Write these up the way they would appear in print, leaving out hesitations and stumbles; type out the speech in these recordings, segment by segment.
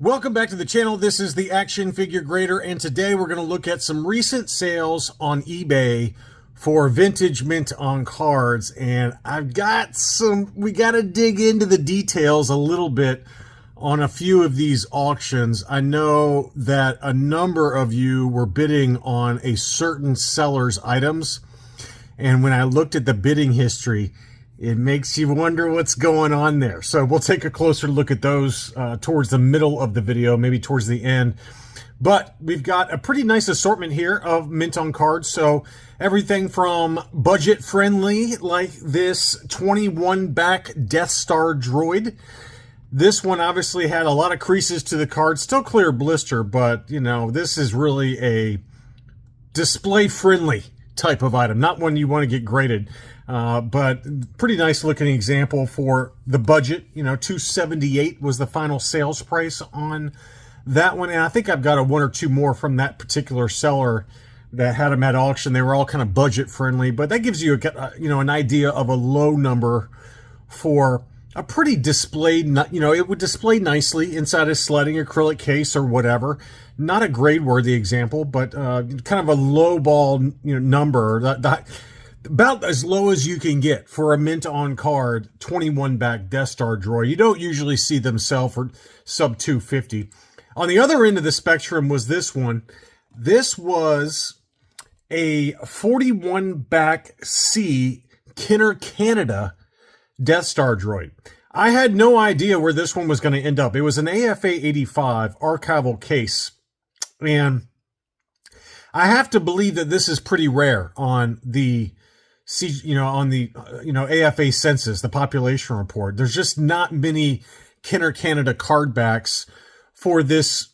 Welcome back to the channel. This is the Action Figure Grader, and today we're going to look at some recent sales on eBay for vintage mint on cards. And we got to dig into the details a little bit on a few of these auctions. I know that a number of you were bidding on a certain seller's items, and when I looked at the bidding history, it makes you wonder what's going on there. So we'll take a closer look at those towards the middle of the video, maybe towards the end. But we've got a pretty nice assortment here of mint on cards. So everything from budget friendly, like this 21 back Death Star droid. This one obviously had a lot of creases to the card, still clear blister, but you know, this is really a display friendly type of item, not one you want to get graded. But pretty nice looking example for the budget. You know, $278 was the final sales price on that one. And I think I've got a one or two more from that particular seller that had them at auction. They were all kind of budget friendly, but that gives you an idea of a low number for a pretty displayed, it would display nicely inside a sledding acrylic case or whatever. Not a grade worthy example, but kind of a low ball, number about as low as you can get for a mint on card 21 back Death Star droid. You don't usually see them sell for sub 250. On the other end of the spectrum was this one. This was a 41 back C Kenner Canada Death Star droid. I had no idea where this one was going to end up. It was an AFA 85 archival case, and I have to believe that this is pretty rare on the AFA census, the population report. There's just not many Kenner Canada card backs for this,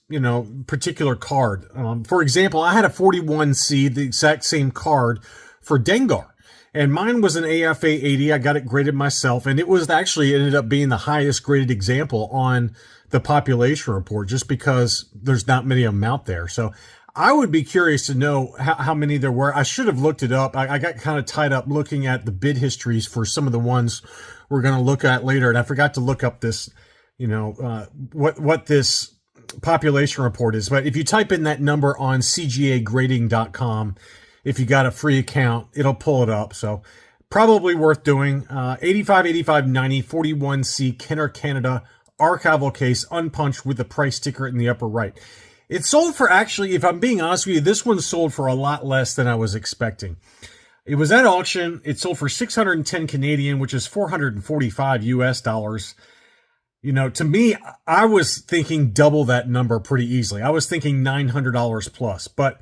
particular card. For example, I had a 41C, the exact same card for Dengar, and mine was an AFA 80. I got it graded myself, and it ended up being the highest graded example on the population report, just because there's not many of them out there. So I would be curious to know how many there were. I should have looked it up. I got kind of tied up looking at the bid histories for some of the ones we're going to look at later. And I forgot to look up this, what this population report is. But if you type in that number on cgagrading.com, if you got a free account, it'll pull it up. So probably worth doing. 85, 85, 90, 41C Kenner Canada archival case, unpunched with the price sticker in the upper right. It sold for, actually, if I'm being honest with you, this one sold for a lot less than I was expecting. It was at auction. It sold for 610 Canadian, which is 445 US dollars. To me, I was thinking double that number pretty easily. I was thinking $900 plus. But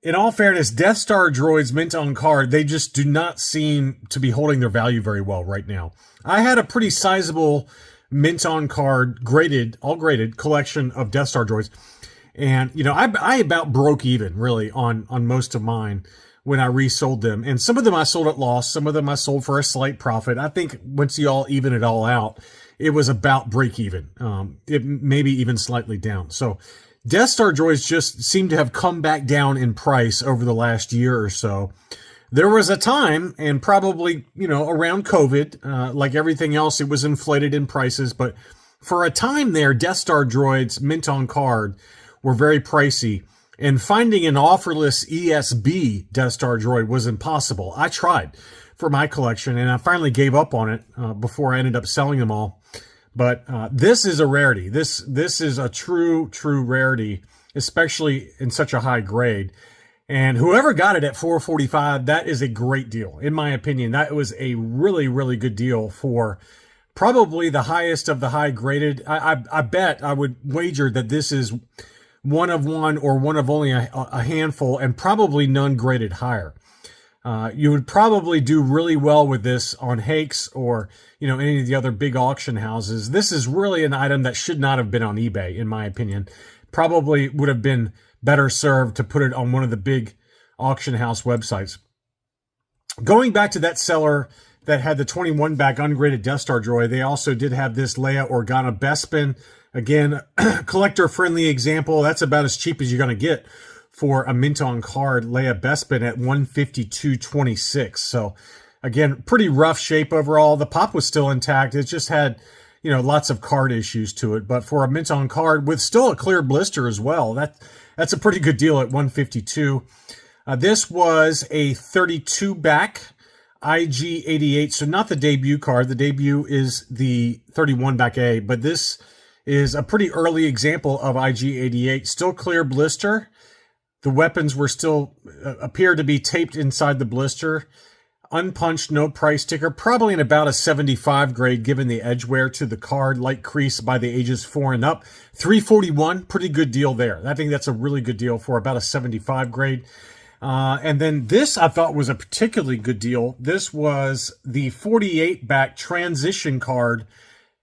in all fairness, Death Star droids mint on card, they just do not seem to be holding their value very well right now. I had a pretty sizable mint on card all graded collection of Death Star droids. And, I about broke even, really, on most of mine when I resold them. And some of them I sold at loss. Some of them I sold for a slight profit. I think once you all even it all out, it was about break even. It maybe even slightly down. So Death Star droids just seem to have come back down in price over the last year or so. There was a time, and probably, around COVID, like everything else, it was inflated in prices. But for a time there, Death Star droids mint on card were very pricey, and finding an offerless ESB Death Star droid was impossible. I tried for my collection, and I finally gave up on it before I ended up selling them all. But this is a rarity. This is a true rarity, especially in such a high grade. And whoever got it at $445, that is a great deal. In my opinion, that was a really, really good deal for probably the highest of the high graded. I bet, I would wager that this is one of one or one of only a handful, and probably none graded higher. You would probably do really well with this on Hakes or, any of the other big auction houses. This is really an item that should not have been on eBay, in my opinion. Probably would have been better served to put it on one of the big auction house websites. Going back to that seller that had the 21 back ungraded Death Star droid, they also did have this Leia Organa Bespin. Again, collector-friendly example. That's about as cheap as you're going to get for a mint on card Leia Bespin at $152.26. So, again, pretty rough shape overall. The pop was still intact. It just had lots of card issues to it. But for a mint on card with still a clear blister as well, that's a pretty good deal at $152. This was a 32 back IG88, so not the debut card. The debut is the 31 back A, but this is a pretty early example of IG88. Still clear blister. The weapons were still appear to be taped inside the blister. Unpunched, no price sticker, probably in about a 75 grade given the edge wear to the card, light crease by the ages 4 and up. $341, pretty good deal there. I think that's a really good deal for about a 75 grade. And then this I thought was a particularly good deal. This was the 48 back transition card,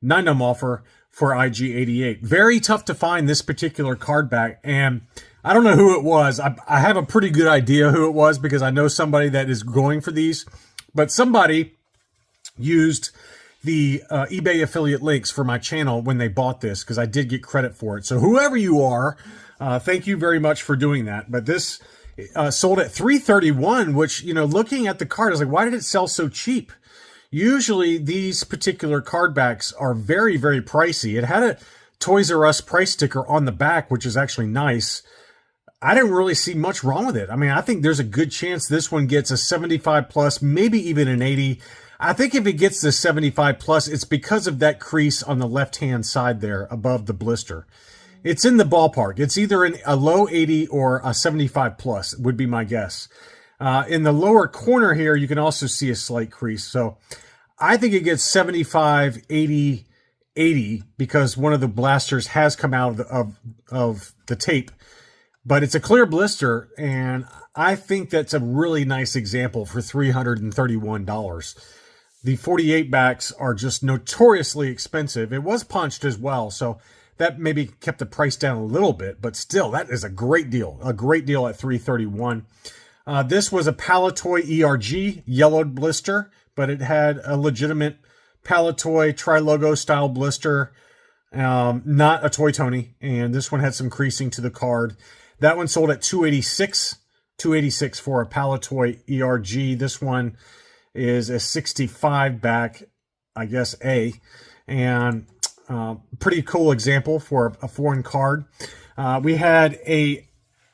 9-dom offer for IG88. Very tough to find this particular card back, and I don't know who it was. I have a pretty good idea who it was because I know somebody that is going for these, but somebody used the eBay affiliate links for my channel when they bought this because I did get credit for it. So whoever you are, thank you very much for doing that. But this sold at $331, which, looking at the card, I was like, why did it sell so cheap? Usually these particular card backs are very, very pricey. It had a Toys R Us price sticker on the back, which is actually nice. I didn't really see much wrong with it. I mean, I think there's a good chance this one gets a 75 plus, maybe even an 80. I think if it gets the 75 plus, it's because of that crease on the left-hand side there above the blister. It's in the ballpark. It's either a low 80 or a 75 plus would be my guess. In the lower corner here, you can also see a slight crease. So I think it gets 75, 80, 80 because one of the blasters has come out of the tape. But it's a clear blister, and I think that's a really nice example for $331. The 48 backs are just notoriously expensive. It was punched as well, so that maybe kept the price down a little bit, but still, that is a great deal at $331. This was a Palatoy ERG yellowed blister, but it had a legitimate Palatoy tri-logo style blister, not a Toy Tony, and this one had some creasing to the card. That one sold at $286 for a Palatoy ERG. This one is a 65 back, I guess, A, and pretty cool example for a foreign card. We had a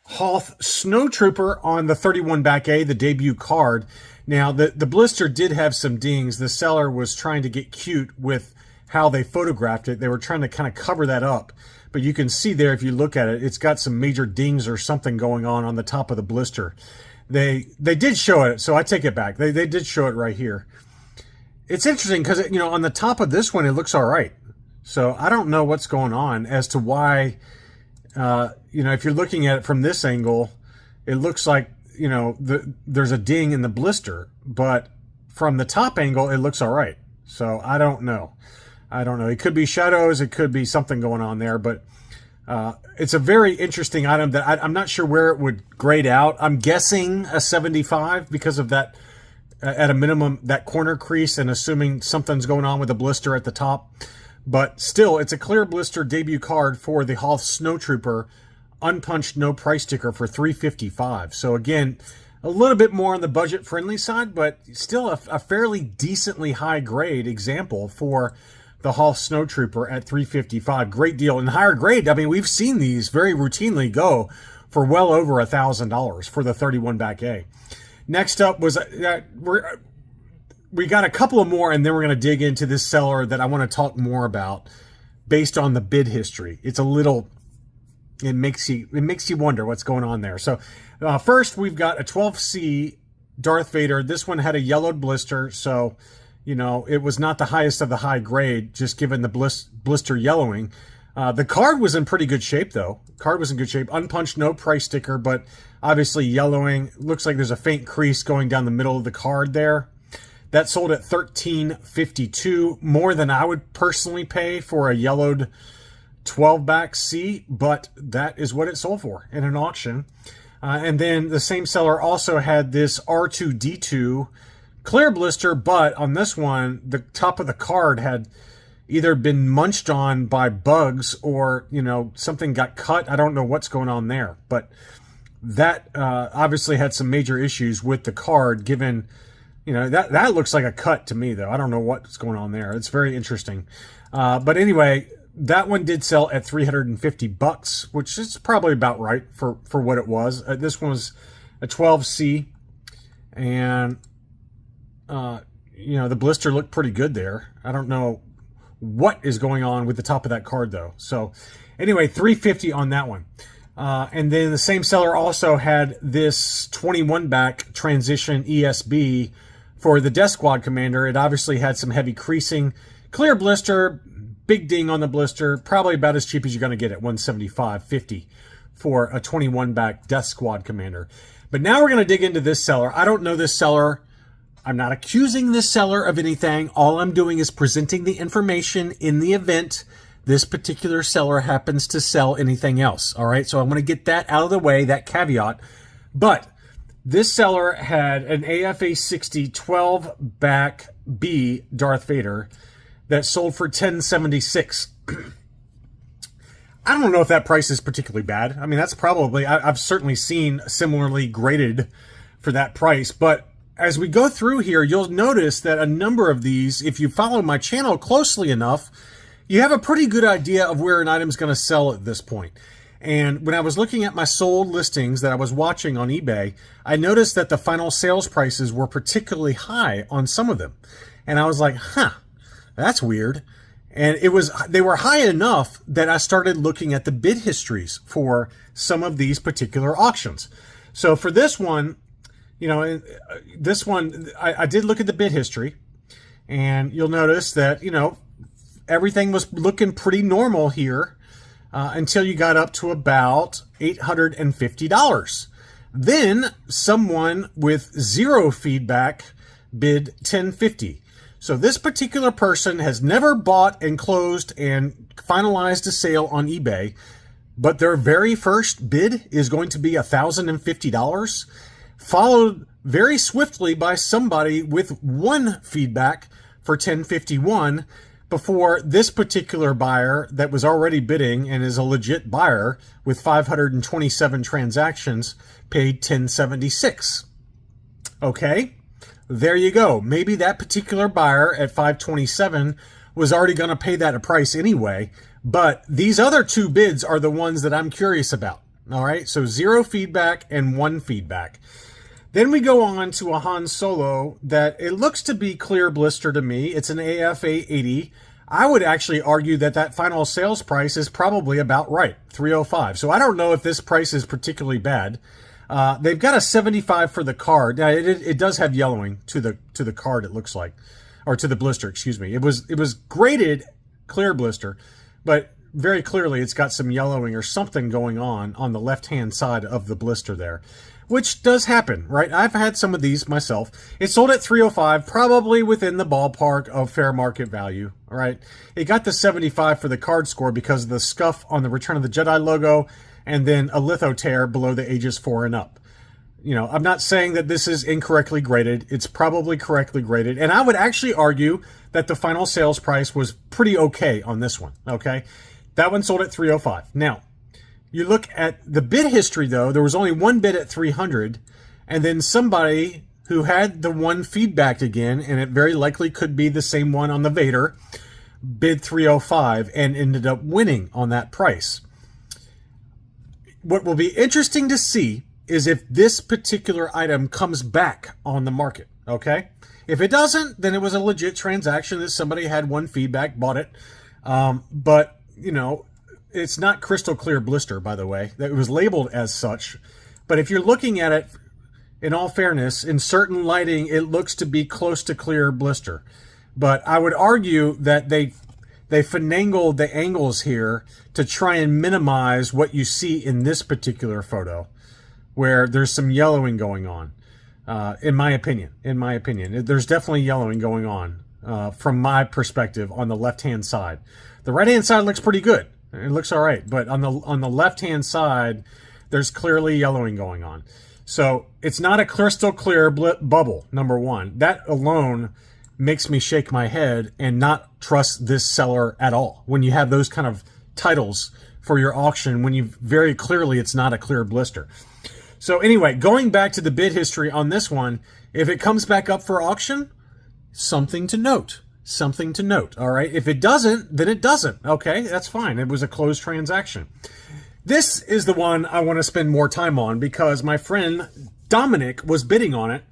Hoth Snowtrooper on the 31 back A, the debut card. Now, the blister did have some dings. The seller was trying to get cute with how they photographed it. They were trying to kind of cover that up. But you can see there, if you look at it, it's got some major dings or something going on the top of the blister. They did show it, so I take it back. They did show it right here. It's interesting because, on the top of this one, it looks all right. So I don't know what's going on as to why, if you're looking at it from this angle, it looks like, there's a ding in the blister. But from the top angle, it looks all right. So I don't know. It could be shadows. It could be something going on there. But it's a very interesting item that I'm not sure where it would grade out. I'm guessing a 75 because of that, at a minimum, that corner crease, and assuming something's going on with the blister at the top. But still, it's a clear blister debut card for the Hoth Snowtrooper, unpunched, no price sticker for $355. So again, a little bit more on the budget-friendly side, but still a fairly decently high grade example for the Hoth Snowtrooper at $355. Great deal. And higher grade, I mean, we've seen these very routinely go for well over $1,000 for the 31 back A. Next up was we got a couple of more, and then we're going to dig into this seller that I want to talk more about based on the bid history. It's a little, it makes you wonder what's going on there. So first, we've got a 12C Darth Vader. This one had a yellowed blister, so it was not the highest of the high grade, just given the blister yellowing. The card was in pretty good shape, though. Card was in good shape. Unpunched, no price sticker, but obviously yellowing. Looks like there's a faint crease going down the middle of the card there. That sold at $13.52, more than I would personally pay for a yellowed 12-back C, but that is what it sold for in an auction. And then the same seller also had this R2-D2 clear blister, but on this one, the top of the card had either been munched on by bugs or, something got cut. I don't know what's going on there, but that obviously had some major issues with the card, given You know, that looks like a cut to me, though. I don't know what's going on there. It's very interesting. But anyway, that one did sell at $350, which is probably about right for what it was. This one was a 12C, and you know, the blister looked pretty good there. I don't know what is going on with the top of that card, though. So anyway, $350 on that one. And then the same seller also had this 21 back transition ESB for the Death Squad Commander. It obviously had some heavy creasing, clear blister, big ding on the blister, probably about as cheap as you're going to get at $175.50 for a 21 back Death Squad Commander. But now we're going to dig into this seller. I don't know this seller. I'm not accusing this seller of anything. All I'm doing is presenting the information in the event this particular seller happens to sell anything else. All right, so I'm going to get that out of the way, that caveat. But this seller had an AFA 60 12 back B Darth Vader that sold for $1076. I don't know if that price is particularly bad. I mean, that's probably, I've certainly seen similarly graded for that price. But as we go through here, you'll notice that a number of these, if you follow my channel closely enough, you have a pretty good idea of where an item's going to sell at this point. And when I was looking at my sold listings that I was watching on eBay, I noticed that the final sales prices were particularly high on some of them. And I was like, huh, that's weird. And they were high enough that I started looking at the bid histories for some of these particular auctions. So for this one, you know, this one, I did look at the bid history, and you'll notice that, you know, everything was looking pretty normal here until you got up to about $850. Then someone with zero feedback bid $1050. So this particular person has never bought and closed and finalized a sale on eBay, but their very first bid is going to be $1,050, followed very swiftly by somebody with one feedback for $1051, before this particular buyer that was already bidding and is a legit buyer with 527 transactions paid $1076. Okay, there you go. Maybe that particular buyer at 527 was already going to pay that a price anyway, but these other two bids are the ones that I'm curious about. All right, so zero feedback and one feedback. Then we go on to a Han Solo that it looks to be clear blister to me. It's an AFA 80. I would actually argue that that final sales price is probably about right, $305. So I don't know if this price is particularly bad. They've got a 75 for the card. Now, it does have yellowing to the card, it looks like, or to the blister, excuse me. It was graded clear blister, but very clearly it's got some yellowing or something going on the left-hand side of the blister there, which does happen, right? I've had some of these myself. It sold at $305, probably within the ballpark of fair market value, all right? It got the 75 for the card score because of the scuff on the Return of the Jedi logo and then a litho tear below the ages 4 and up. You know, I'm not saying that this is incorrectly graded. It's probably correctly graded. And I would actually argue that the final sales price was pretty okay on this one, okay? That one sold at $305. Now, you look at the bid history, though, there was only one bid at $300, and then somebody who had the one feedback again, and it very likely could be the same one on the Vader, bid $305 and ended up winning on that price. What will be interesting to see is if this particular item comes back on the market, okay? If it doesn't, then it was a legit transaction that somebody had one feedback, bought it. But, you know, it's not crystal clear blister, by the way. It was labeled as such. But if you're looking at it, in all fairness, in certain lighting, it looks to be close to clear blister. But I would argue that they finagled the angles here to try and minimize what you see in this particular photo, where there's some yellowing going on. In my opinion, there's definitely yellowing going on from my perspective on the left-hand side. The right-hand side looks pretty good. It looks all right, but on the left-hand side, there's clearly yellowing going on. So it's not a crystal clear bubble, number one. That alone makes me shake my head and not trust this seller at all when you have those kind of titles for your auction, when you very clearly it's not a clear blister. So anyway, going back to the bid history on this one, If it comes back up for auction, something to note. Something to note, all right? If it doesn't, then it doesn't, okay? That's fine. It was a closed transaction. This is the one I want to spend more time on because my friend Dominic was bidding on it,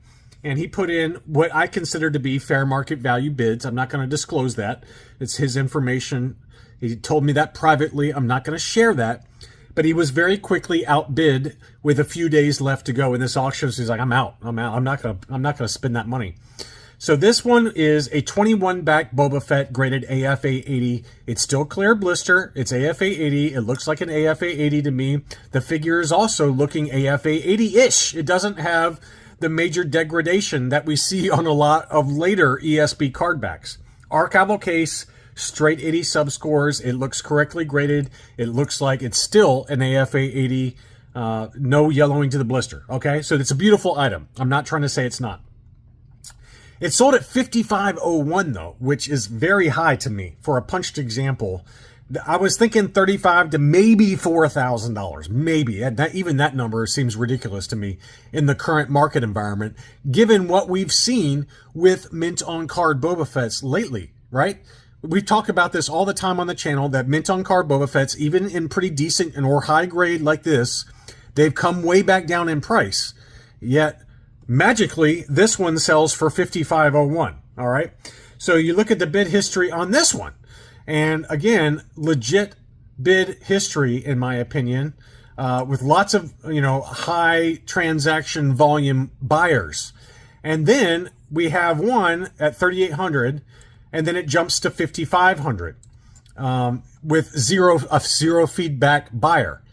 and he put in what I consider to be fair market value bids. I'm not going to disclose that. It's his information. He told me that privately. I'm not going to share that. But he was very quickly outbid with a few days left to go in this auction. So he's like, I'm out. I'm not going to spend that money. So this one is a 21 back Boba Fett graded AFA 80. It's still clear blister. It's AFA 80. It looks like an AFA 80 to me. The figure is also looking AFA 80-ish. It doesn't have the major degradation that we see on a lot of later ESB card backs. Archival case, straight 80 subscores. It looks correctly graded. It looks like it's still an AFA 80. No yellowing to the blister. Okay, so it's a beautiful item. I'm not trying to say it's not. It sold at $55.01 though, which is very high to me for a punched example. I was thinking $35 to maybe $4,000, maybe. Even that number seems ridiculous to me in the current market environment, given what we've seen with mint on card Boba Fett's lately, right? We talk about this all the time on the channel, that mint on card Boba Fett's, even in pretty decent and or high grade like this, they've come way back down in price. Yet magically, this one sells for $55.01. All right. So you look at the bid history on this one. And again, legit bid history, in my opinion, with lots of, high transaction volume buyers. And then we have one at 3,800, and then it jumps to 5,500 with zero feedback buyer.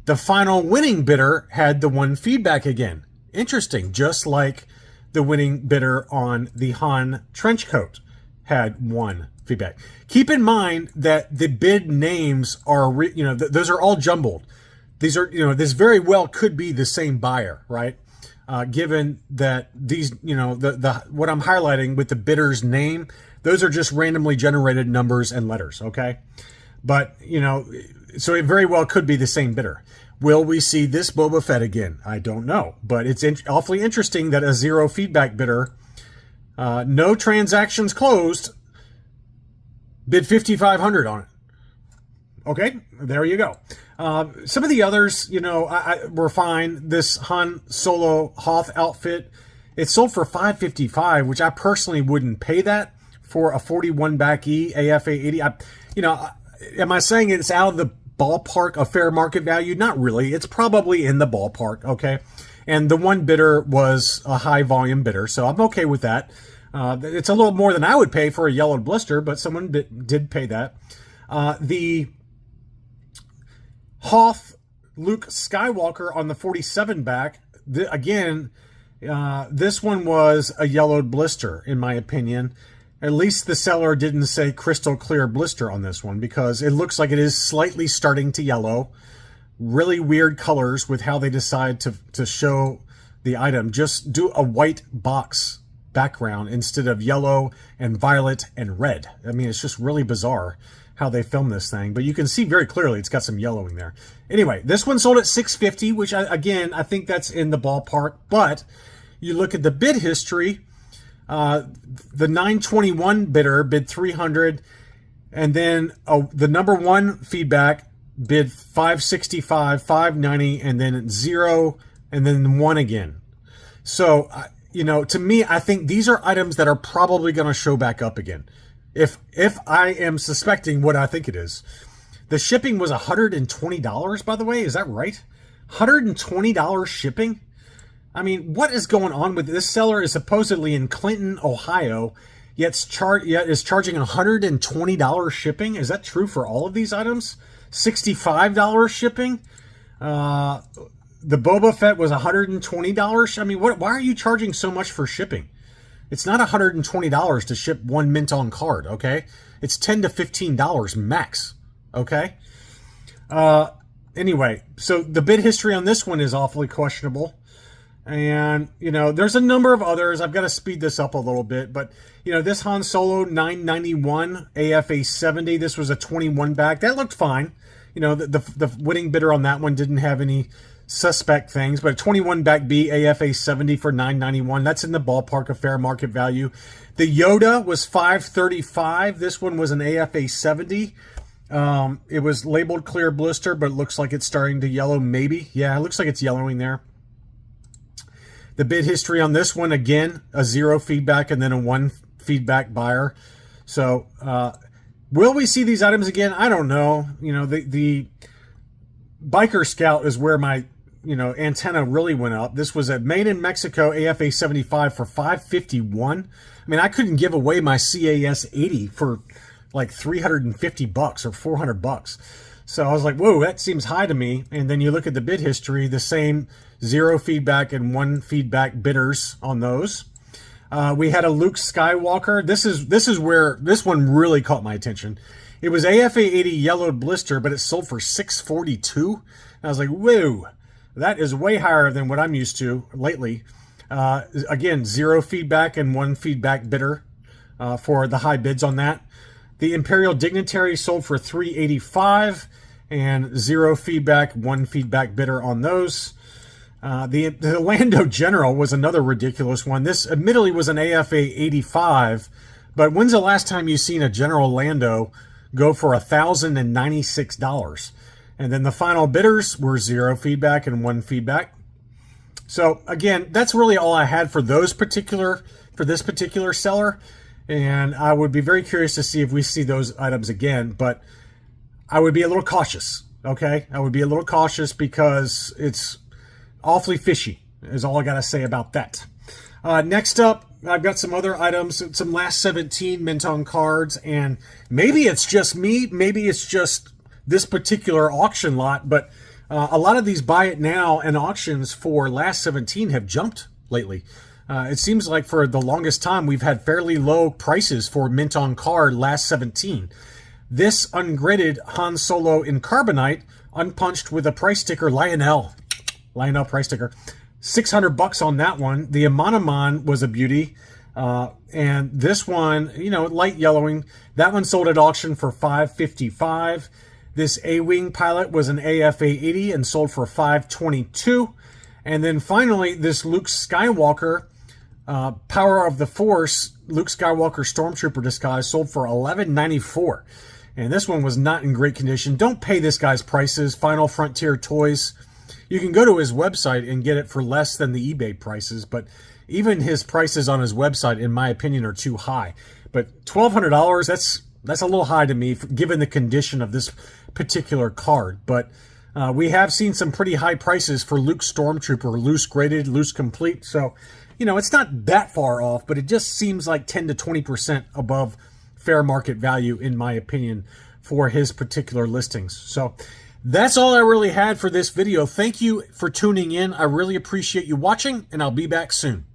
The final winning bidder had the one feedback again. Interesting, just like the winning bidder on the Han trench coat had one feedback. Keep in mind that the bid names are, those are all jumbled. These are, this very well could be the same buyer, right? Given that these, what I'm highlighting with the bidder's name, those are just randomly generated numbers and letters, okay? But, so it very well could be the same bidder. Will we see this Boba Fett again? I don't know. But it's awfully interesting that a zero feedback bidder, no transactions closed, bid $5,500 on it. Okay, there you go. Some of the others, were fine. This Han Solo Hoth outfit, it sold for $555, which I personally wouldn't pay that for a 41 back E AFA 80. Am I saying it's out of the ballpark of fair market value? Not really. It's probably in the ballpark, okay? And the one bidder was a high volume bidder, so I'm okay with that. It's a little more than I would pay for a yellowed blister, but someone did pay that. The Hoth Luke Skywalker on the 47 back, this one was a yellowed blister, in my opinion. At least the seller didn't say crystal clear blister on this one, because it looks like it is slightly starting to yellow. Really weird colors with how they decide to show the item. Just do a white box background instead of yellow and violet and red. I mean, it's just really bizarre how they film this thing, but you can see very clearly it's got some yellowing there. Anyway, this one sold at $650, which I think that's in the ballpark, but you look at the bid history, the 921 bidder bid 300, and then the number one feedback bid 565, 590, and then 0, and then 1 again. So, to me, I think these are items that are probably going to show back up again. If I am suspecting what I think it is. The shipping was $120, by the way. Is that right? $120 shipping? I mean, what is going on with this? Seller is supposedly in Clinton, Ohio, yet is charging $120 shipping. Is that true for all of these items? $65 shipping. The Boba Fett was $120. I mean, why are you charging so much for shipping? It's not $120 to ship one mint on card, okay? It's $10 to $15 max, okay? Anyway, so the bid history on this one is awfully questionable. And, there's a number of others. I've got to speed this up a little bit. But, this Han Solo 991 AFA 70, this was a 21 back. That looked fine. The winning bidder on that one didn't have any suspect things, but 21 back B AFA 70 for $991. That's in the ballpark of fair market value. The Yoda was $535. This one was an AFA 70. It was labeled clear blister, but it looks like it's starting to yellow maybe. Yeah, it looks like it's yellowing there. The bid history on this one, again, a 0 feedback and then a 1 feedback buyer. So, will we see these items again? I don't know. You know, the Biker Scout is where my, antenna really went up. This was made in Mexico, AFA 75 for $551. I mean, I couldn't give away my CAS 80 for like $350 or $400. So I was like, whoa, that seems high to me. And then you look at the bid history, the same 0 feedback and 1 feedback bidders on those. We had a Luke Skywalker. This is where this one really caught my attention. It was AFA 80 yellowed blister, but it sold for $642. And I was like, whoa, that is way higher than what I'm used to lately. Again, 0 feedback and 1 feedback bidder for the high bids on that. The Imperial Dignitary sold for $385 and 0 feedback, 1 feedback bidder on those. The Lando General was another ridiculous one. This admittedly was an AFA 85, but when's the last time you've seen a General Lando go for $1,096? And then the final bidders were 0 feedback and 1 feedback. So again, that's really all I had for this particular seller. And I would be very curious to see if we see those items again, but I would be a little cautious, okay? I would be a little cautious because it's awfully fishy, is all I got to say about that. Next up, I've got some other items, some last 17 Minton cards, and maybe it's just me, maybe it's just this particular auction lot, but a lot of these buy it now and auctions for last 17 have jumped lately. It seems like for the longest time, we've had fairly low prices for Minton card last 17. This ungraded Han Solo in Carbonite, unpunched with a price sticker, Lionel price sticker, $600 on that one. The Amanaman was a beauty. And this one, light yellowing, that one sold at auction for $555. This A-Wing pilot was an AFA 80 and sold for $522. And then finally, this Luke Skywalker, Power of the Force, Luke Skywalker Stormtrooper disguise sold for $11.94. And this one was not in great condition. Don't pay this guy's prices. Final Frontier Toys. You can go to his website and get it for less than the eBay prices, but even his prices on his website, in my opinion, are too high. But $1,200, that's a little high to me, given the condition of this particular card. But we have seen some pretty high prices for Luke Stormtrooper, loose graded, loose complete. So, it's not that far off, but it just seems like 10 to 20% above fair market value, in my opinion, for his particular listings. So that's all I really had for this video. Thank you for tuning in. I really appreciate you watching, and I'll be back soon.